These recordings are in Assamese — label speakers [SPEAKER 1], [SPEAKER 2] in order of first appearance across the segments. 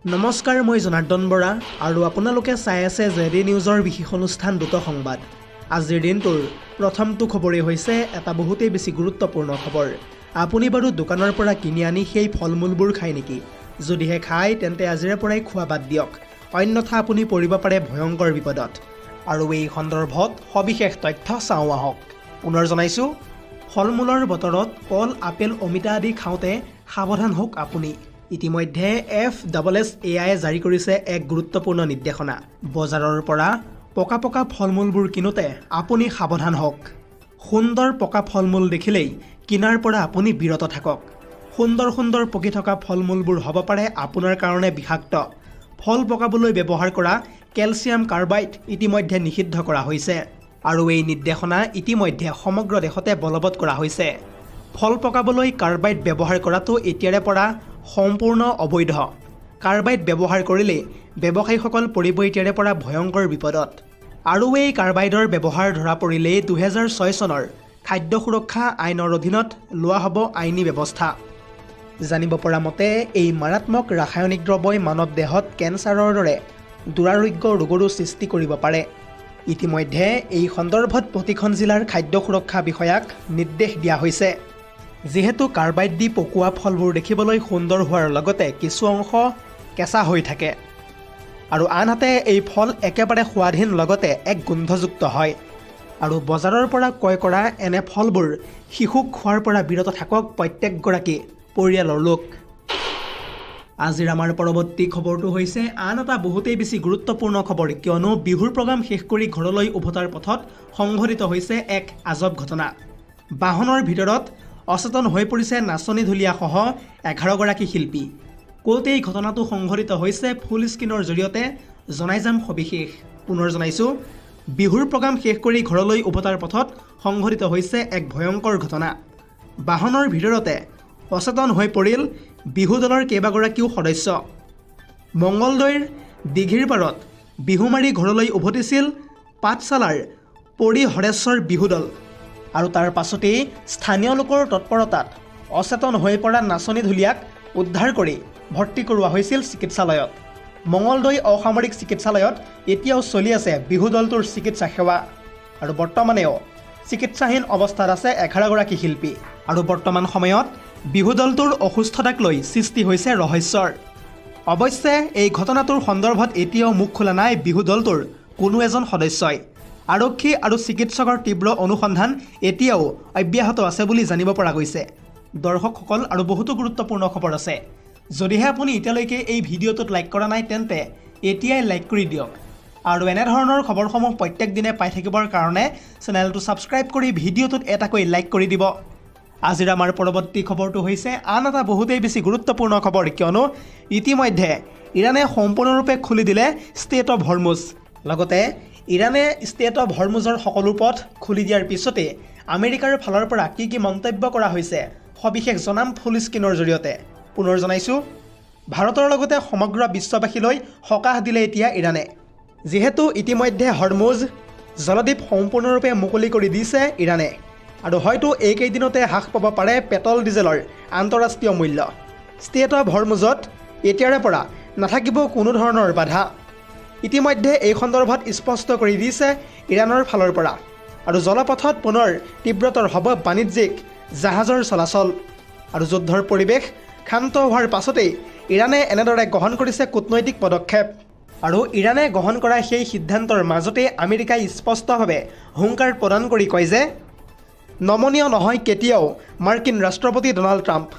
[SPEAKER 1] নমস্কাৰ, মই জনাৰ্দন বৰা আৰু আপোনালোকে চাই আছে জেডি নিউজৰ বিশেষ অনুষ্ঠান দ্ৰুত সংবাদ। আজিৰ দিনটোৰ প্ৰথমটো খবৰেই হৈছে এটা বহুতেই বেছি গুৰুত্বপূৰ্ণ খবৰ। আপুনি বাৰু দোকানৰ পৰা কিনি আনি সেই ফল মূলবোৰ খায় নেকি? যদিহে খায় তেন্তে আজিৰে পৰাই খোৱা বাদ দিয়ক, অন্যথা আপুনি পৰিব পাৰে ভয়ংকৰ বিপদত। আৰু এই সন্দৰ্ভত সবিশেষ তথ্য চাওঁ আহক। পুনৰ জনাইছোঁ, ফল মূলৰ বতৰত কল, আপেল, অমিতা আদি খাওঁতে সাৱধান হওক আপুনি। ইতিমধ্যে FSSAIয়ে জাৰি কৰিছে এক গুৰুত্বপূৰ্ণ নিৰ্দেশনা। বজাৰৰ পৰা পকা পকা ফল মূলবোৰ কিনোতে আপুনি সাৱধান হওক। সুন্দৰ পকা ফল মূল দেখিলেই কিনাৰ পৰা আপুনি বিৰত থাকক। সুন্দৰ সুন্দৰ পকি থকা ফল মূলবোৰ হ'ব পাৰে আপোনাৰ কাৰণে বিষাক্ত। ফল পকাবলৈ ব্যৱহাৰ কৰা কেলছিয়াম কাৰ্বাইড ইতিমধ্যে নিষিদ্ধ কৰা হৈছে আৰু এই নিৰ্দেশনা ইতিমধ্যে সমগ্ৰ দেশতে বলবৎ কৰা হৈছে। ফল পকাবলৈ কাৰ্বাইড ব্যৱহাৰ কৰাটো এতিয়াৰে পৰা সম্পূৰ্ণ অবৈধ। কাৰ্বাইড ব্যৱহাৰ কৰিলে ব্যৱসায়ীসকল পৰিব এতিয়াৰে পৰা ভয়ংকৰ বিপদত। আৰু এই কাৰ্বাইডৰ ব্যৱহাৰ ধৰা পৰিলেই 2006 চনৰ খাদ্য সুৰক্ষা আইনৰ অধীনত লোৱা হ'ব আইনী ব্যৱস্থা। জানিব পৰা মতে এই মাৰাত্মক ৰাসায়নিক দ্ৰব্যই মানৱ দেহত কেঞ্চাৰৰ দৰে দুৰাৰোগ্য ৰোগৰো সৃষ্টি কৰিব পাৰে। ইতিমধ্যে এই সন্দৰ্ভত প্ৰতিখন জিলাৰ খাদ্য সুৰক্ষা বিষয়াক নিৰ্দেশ দিয়া হৈছে। যিহেতু কাৰ্বাইড দি পকোৱা ফলবোৰ দেখিবলৈ সুন্দৰ হোৱাৰ লগতে কিছু অংশ কেঁচা হৈ থাকে আৰু আনহাতে এই ফল একেবাৰে সোৱাদহীন লগতে এক গোন্ধযুক্ত হয়। আৰু বজাৰৰ পৰা ক্ৰয় কৰা এনে ফলবোৰ শিশুক খোৱাৰ পৰা বিৰত থাকক প্ৰত্যেকগৰাকী পৰিয়ালৰ লোক। আজিৰ আমাৰ পৰৱৰ্তী খবৰটো হৈছে আন এটা বহুতেই বেছি গুৰুত্বপূৰ্ণ খবৰ, কিয়নো বিহুৰ প্ৰগ্ৰাম শেষ কৰি ঘৰলৈ উভতাৰ পথত সংঘটিত হৈছে এক আজব ঘটনা। বাহনৰ ভিতৰত অচেতন হৈ পৰিছে নাচনী ঢুলীয়াসহ 11গৰাকী শিল্পী। ক'ত এই ঘটনাটো সংঘটিত হৈছে ফুল স্ক্ৰীনৰ জৰিয়তে জনাই যাম সবিশেষ। পুনৰ জনাইছোঁ, বিহুৰ প্ৰগ্ৰাম শেষ কৰি ঘৰলৈ উভতাৰ পথত সংঘটিত হৈছে এক ভয়ংকৰ ঘটনা। বাহনৰ ভিতৰতে অচেতন হৈ পৰিল বিহু দলৰ কেইবাগৰাকীও সদস্য। মংগলদৈৰ দীঘিৰ পাৰত বিহু মাৰি ঘৰলৈ উভতিছিল পাঠশালাৰ পৰি হৰেশ্বৰ বিহু দল আৰু তাৰ পাছতেই স্থানীয় লোকৰ তৎপৰতাত অচেতন হৈ পৰা নাচনী ঢুলীয়াক উদ্ধাৰ কৰি ভৰ্তি কৰোৱা হৈছিল চিকিৎসালয়ত। মংগলদৈ অসামৰিক চিকিৎসালয়ত এতিয়াও চলি আছে বিহু দলটোৰ চিকিৎসা সেৱা আৰু বৰ্তমানেও চিকিৎসাহীন অৱস্থাত আছে 11গৰাকী শিল্পী। আৰু বৰ্তমান সময়ত বিহু দলটোৰ অসুস্থতাক লৈ সৃষ্টি হৈছে ৰহস্যৰ। অৱশ্যে এই ঘটনাটোৰ সন্দৰ্ভত এতিয়াও মুখ খোলা নাই বিহু দলটোৰ কোনো এজন সদস্যই। আৰক্ষী আৰু চিকিৎসকৰ তীব্ৰ অনুসন্ধান এতিয়াও অব্যাহত আছে বুলি জানিব পৰা গৈছে। দৰ্শকসকল, আৰু বহুতো গুৰুত্বপূৰ্ণ খবৰ আছে। যদিহে আপুনি এতিয়ালৈকে এই ভিডিঅ'টোত লাইক কৰা নাই তেন্তে এতিয়াই লাইক কৰি দিয়ক আৰু এনেধৰণৰ খবৰসমূহ প্ৰত্যেক দিনে পাই থাকিবৰ কাৰণে চেনেলটো ছাবস্ক্ৰাইব কৰি ভিডিঅ'টোত এটাকৈ লাইক কৰি দিব। আজিৰ আমাৰ পৰৱৰ্তী খবৰটো হৈছে আন এটা বহুতেই বেছি গুৰুত্বপূৰ্ণ খবৰ, কিয়নো ইতিমধ্যে ইৰাণে সম্পূৰ্ণৰূপে খুলি দিলে ষ্টেট অৱ হৰমুজ। লগতে ইৰাণে ষ্টেট অৱ হৰমুজৰ সকলো পথ খুলি দিয়াৰ পিছতে আমেৰিকাৰ ফালৰ পৰা কি কি মন্তব্য কৰা হৈছে সবিশেষ জনাম ফুল স্ক্ৰীনৰ জৰিয়তে। পুনৰ জনাইছোঁ, ভাৰতৰ লগতে সমগ্ৰ বিশ্ববাসীলৈ সকাহ দিলে এতিয়া ইৰাণে। যিহেতু ইতিমধ্যে হৰমুজ জলদ্বীপ সম্পূৰ্ণৰূপে মুকলি কৰি দিছে ইৰাণে আৰু হয়তো এইকেইদিনতে হ্ৰাস পাব পাৰে পেট্ৰল ডিজেলৰ আন্তঃৰাষ্ট্ৰীয় মূল্য। ষ্টেট অৱ হৰমুজত এতিয়াৰে পৰা নাথাকিব কোনো ধৰণৰ বাধা। ইতিমধ্যে এই সন্দৰ্ভত স্পষ্ট কৰি দিছে ইৰাণৰ ফালৰ পৰা আৰু জলপথত পুনৰ তীব্ৰতৰ হ'ব বাণিজ্যিক জাহাজৰ চলাচল। আৰু যুদ্ধৰ পৰিৱেশ শান্ত হোৱাৰ পাছতেই ইৰাণে এনেদৰে গ্ৰহণ কৰিছে কূটনৈতিক পদক্ষেপ। আৰু ইৰাণে গ্ৰহণ কৰা সেই সিদ্ধান্তৰ মাজতে আমেৰিকাই স্পষ্টভাৱে হুংকাৰ প্ৰদান কৰি কয় যে নমনীয় নহয় কেতিয়াও মাৰ্কিন ৰাষ্ট্ৰপতি ডনাল্ড ট্ৰাম্প।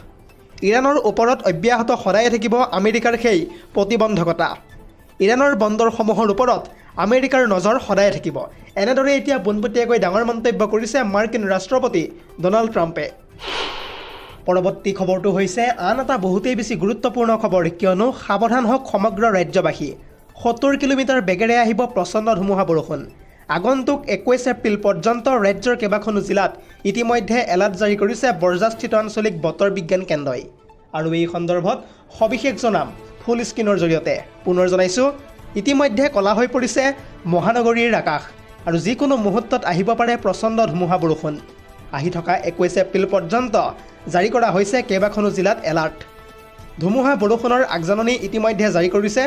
[SPEAKER 1] ইৰাণৰ ওপৰত অব্যাহত সদায়ে থাকিব আমেৰিকাৰ সেই প্ৰতিবন্ধকতা। ইৰাণৰ বন্দৰসমূহৰ ওপৰত আমেৰিকাৰ নজৰ সদায়ে থাকিব। এনেদৰে এতিয়া পোনপটীয়াকৈ ডাঙৰ মন্তব্য কৰিছে মাৰ্কিন ৰাষ্ট্ৰপতি ডনাল্ড ট্ৰাম্পে। পৰৱৰ্তী খবৰটো হৈছে আন এটা বহুতেই বেছি গুৰুত্বপূৰ্ণ খবৰ, কিয়নো সাৱধান হওক সমগ্ৰ ৰাজ্যবাসী। 70 কিলোমিটাৰ বেগেৰে আহিব প্ৰচণ্ড ধুমুহা বৰষুণ। আগন্তুক 21 এপ্ৰিল পৰ্যন্ত ৰাজ্যৰ কেইবাখনো জিলাত ইতিমধ্যে এলাৰ্ট জাৰি কৰিছে বৰজাস্থিত আঞ্চলিক বতৰ বিজ্ঞান কেন্দ্ৰই। আৰু এই সন্দৰ্ভত সবিশেষ জনাম ফুল স্ক্ৰীনৰ জৰিয়তে। পুনৰ জনাইছোঁ, ইতিমধ্যে কলা হৈ পৰিছে মহানগৰীৰ আকাশ আৰু যিকোনো মুহূৰ্তত আহিব পাৰে প্ৰচণ্ড ধুমুহা বৰষুণ। আহি থকা 21 এপ্ৰিল পৰ্যন্ত জাৰি কৰা হৈছে কেইবাখনো জিলাত এলাৰ্ট। ধুমুহা বৰষুণৰ আগজাননী ইতিমধ্যে জাৰি কৰিছে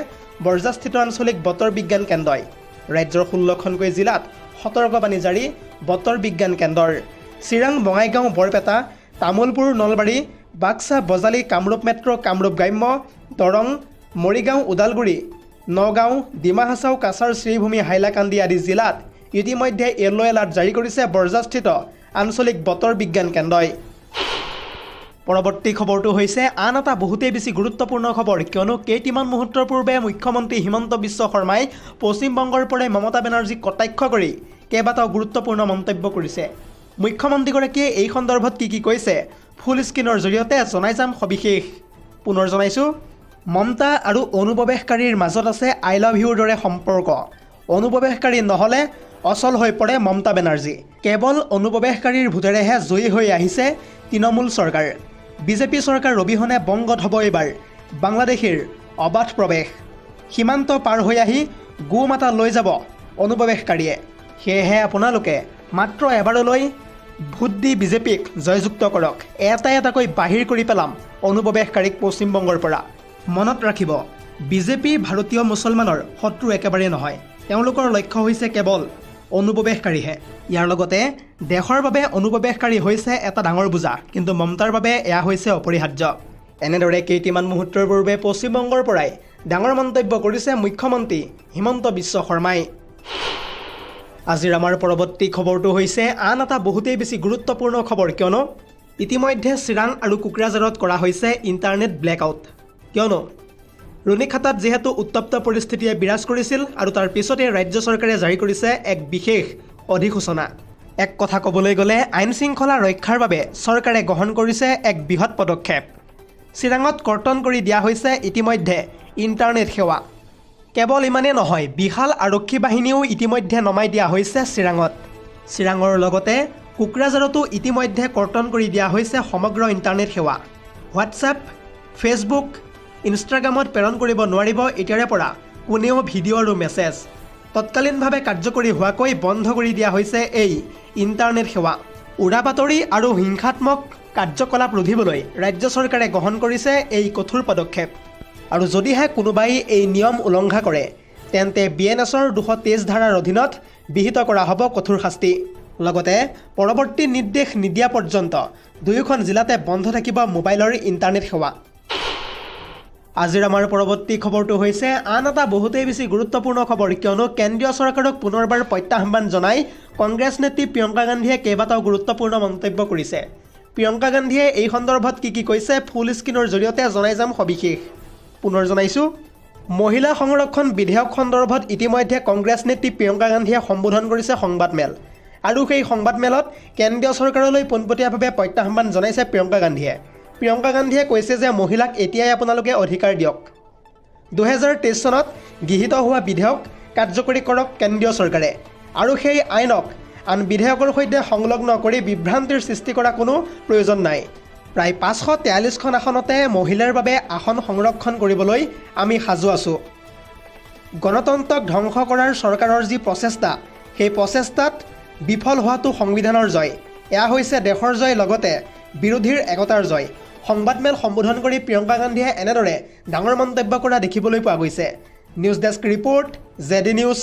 [SPEAKER 1] বৰজাস্থিত আঞ্চলিক বতৰ বিজ্ঞান কেন্দ্ৰই। ৰাজ্যৰ 16খনকৈ জিলাত সতৰ্কবাণী জাৰি বতৰ বিজ্ঞান কেন্দ্ৰৰ। চিৰাং, বঙাইগাঁও, বৰপেটা, তামুলপুৰ, নলবাৰী, বাক্সা, বজালী, কামৰূপ মেট্ৰ', কামৰূপ গ্ৰাম্য, দৰং, মৰিগাঁও, ওদালগুৰি, নগাঁও, ডিমা হাছাও, কাছাৰ, শ্ৰীভূমি, হাইলাকান্দি আদি জিলাত ইতিমধ্যে য়েলো এলাৰ্ট জাৰি কৰিছে বৰজাস্থিত আঞ্চলিক বতৰ বিজ্ঞান কেন্দ্ৰই। পৰৱৰ্তী খবৰটো হৈছে আন এটা বহুতেই বেছি গুৰুত্বপূৰ্ণ খবৰ, কিয়নো কেইটিমান মুহূৰ্তৰ পূৰ্বে মুখ্যমন্ত্ৰী হিমন্ত বিশ্ব শৰ্মাই পশ্চিমবংগৰ পৰাই মমতা বেনাৰ্জীক কটাক্ষ কৰি কেইবাটাও গুৰুত্বপূৰ্ণ মন্তব্য কৰিছে। মুখ্যমন্ত্ৰীগৰাকীয়ে এই সন্দৰ্ভত কি কৈছে ফুল স্ক্ৰীনৰ জৰিয়তে জনাই যাম সবিশেষ। পুনৰ জনাইছোঁ, মমতা আৰু অনুপ্ৰৱেশকাৰীৰ মাজত আছে আই লাভ ইউৰ দৰে সম্পৰ্ক। অনুপ্ৰৱেশকাৰী নহ'লে অচল হৈ পৰে মমতা বেনাৰ্জী। কেৱল অনুপ্ৰৱেশকাৰীৰ ভোটেৰেহে জয়ী হৈ আহিছে তৃণমূল চৰকাৰ। বিজেপি চৰকাৰ অবিহনে বংগত হ'ব এইবাৰ বাংলাদেশীৰ অবাধ প্ৰৱেশ। সীমান্ত পাৰ হৈ আহি গো মাতা লৈ যাব অনুপ্ৰৱেশকাৰীয়ে। সেয়েহে আপোনালোকে মাত্ৰ এবাৰলৈ ভোট দি বিজেপিক জয়যুক্ত কৰক। এটাকৈ বাহিৰ কৰি পেলাম অনুপ্ৰৱেশকাৰীক পশ্চিমবংগৰ পৰা। মনত ৰাখিব, বিজেপি ভাৰতীয় মুছলমানৰ শত্ৰু একেবাৰে নহয়। তেওঁলোকৰ লক্ষ্য হৈছে কেৱল অনুপ্ৰৱেশকাৰীহে। ইয়াৰ লগতে দেশৰ বাবে অনুপ্ৰৱেশকাৰী হৈছে এটা ডাঙৰ বোজা, কিন্তু মমতাৰ বাবে এয়া হৈছে অপৰিহাৰ্য। এনেদৰে কেইটিমান মুহূৰ্তৰ পূৰ্বে পশ্চিমবংগৰ পৰাই ডাঙৰ মন্তব্য কৰিছে মুখ্যমন্ত্ৰী হিমন্ত বিশ্ব শৰ্মাই। আজিৰ আমাৰ পৰৱৰ্তী খবৰটো হৈছে আন এটা বহুতেই বেছি গুৰুত্বপূৰ্ণ খবৰ, কিয়নো ইতিমধ্যে চিৰাং আৰু কোকৰাঝাৰত কৰা হৈছে ইণ্টাৰনেট ব্লেকআউট। কিয়নো ৰুণিখাটাত যিহেতু উত্তপ্ত পৰিস্থিতিয়ে বিৰাজ কৰিছিল আৰু তাৰ পিছতে ৰাজ্য চৰকাৰে জাৰি কৰিছে এক বিশেষ অধিসূচনা। এক কথা ক'বলৈ গ'লে আইন শৃংখলা ৰক্ষাৰ বাবে চৰকাৰে গ্ৰহণ কৰিছে এক বৃহৎ পদক্ষেপ। চিৰাঙত কৰ্তন কৰি দিয়া হৈছে ইতিমধ্যে ইণ্টাৰনেট সেৱা। কেৱল ইমানেই নহয়, বিশাল আৰক্ষী বাহিনীও ইতিমধ্যে নমাই দিয়া হৈছে চিৰাঙত। চিৰাঙৰ লগতে কোকৰাঝাৰতো ইতিমধ্যে কৰ্তন কৰি দিয়া হৈছে সমগ্ৰ ইণ্টাৰনেট সেৱা। হোৱাটছএপ, ফেচবুক, ইনষ্টাগ্ৰামত প্ৰেৰণ কৰিব নোৱাৰিব এতিয়াৰে পৰা কোনেও ভিডিঅ' আৰু মেছেজ। তৎকালীনভাৱে কাৰ্যকৰী হোৱাকৈ বন্ধ কৰি দিয়া হৈছে এই ইণ্টাৰনেট সেৱা। উৰা বাতৰি আৰু হিংসাত্মক কাৰ্যকলাপ ৰোধিবলৈ ৰাজ্য চৰকাৰে গ্ৰহণ কৰিছে এই কঠোৰ পদক্ষেপ। আৰু যদিহে কোনোবাই এই নিয়ম উলংঘা কৰে তেন্তে BNSৰ 223 ধাৰাৰ অধীনত বিহিত কৰা হ'ব কঠোৰ শাস্তি। লগতে পৰৱৰ্তী নিৰ্দেশ নিদিয়া পৰ্যন্ত দুয়োখন জিলাতে বন্ধ থাকিব মোবাইলৰ ইণ্টাৰনেট সেৱা। আজিৰ আমাৰ পৰৱৰ্তী খবৰটো হৈছে আন এটা বহুতেই বেছি গুৰুত্বপূৰ্ণ খবৰ, কিয়নো কেন্দ্ৰীয় চৰকাৰক পুনৰবাৰ প্ৰত্যাহ্বান জনাই কংগ্ৰেছ নেত্ৰী প্ৰিয়ংকা গান্ধীয়ে কেইবাটাও গুৰুত্বপূৰ্ণ মন্তব্য কৰিছে। প্ৰিয়ংকা গান্ধীয়ে এই সন্দৰ্ভত কি কৈছে ফুল স্ক্ৰীনৰ জৰিয়তে জনাই যাম সবিশেষ। পুনৰ জনাইছোঁ, মহিলা সংৰক্ষণ বিধেয়ক সন্দৰ্ভত ইতিমধ্যে কংগ্ৰেছ নেত্ৰী প্ৰিয়ংকা গান্ধীয়ে সম্বোধন কৰিছে সংবাদমেল। আৰু সেই সংবাদমেলত কেন্দ্ৰীয় চৰকাৰলৈ পোনপটীয়াভাৱে প্ৰত্যাহ্বান জনাইছে প্ৰিয়ংকা গান্ধীয়ে। প্ৰিয়ংকা গান্ধীয়ে কৈছে যে মহিলাক এতিয়াই আপোনালোকে অধিকাৰ দিয়ক। 2023 চনত গৃহীত হোৱা বিধেয়ক কাৰ্যকৰী কৰক কেন্দ্ৰীয় চৰকাৰে, আৰু সেই আইনক আন বিধেয়কৰ সৈতে সংলগ্ন কৰি বিভ্ৰান্তিৰ সৃষ্টি কৰা কোনো প্ৰয়োজন নাই। প্ৰায় 543খন আসনতে মহিলাৰ বাবে আসন সংৰক্ষণ কৰিবলৈ আমি সাজু আছোঁ। গণতন্ত্ৰক ধ্বংস কৰাৰ চৰকাৰৰ যি প্ৰচেষ্টা, সেই প্ৰচেষ্টাত বিফল হোৱাটো সংবিধানৰ জয়। এয়া হৈছে দেশৰ জয়, লগতে বিৰোধীৰ একতাৰ জয়। সংবাদমেল সম্বোধন কৰি প্ৰিয়ংকা গান্ধীয়ে এনেদৰে ডাঙৰ মন্তব্য কৰা দেখিবলৈ পোৱা গৈছে। News desk report, ZD news.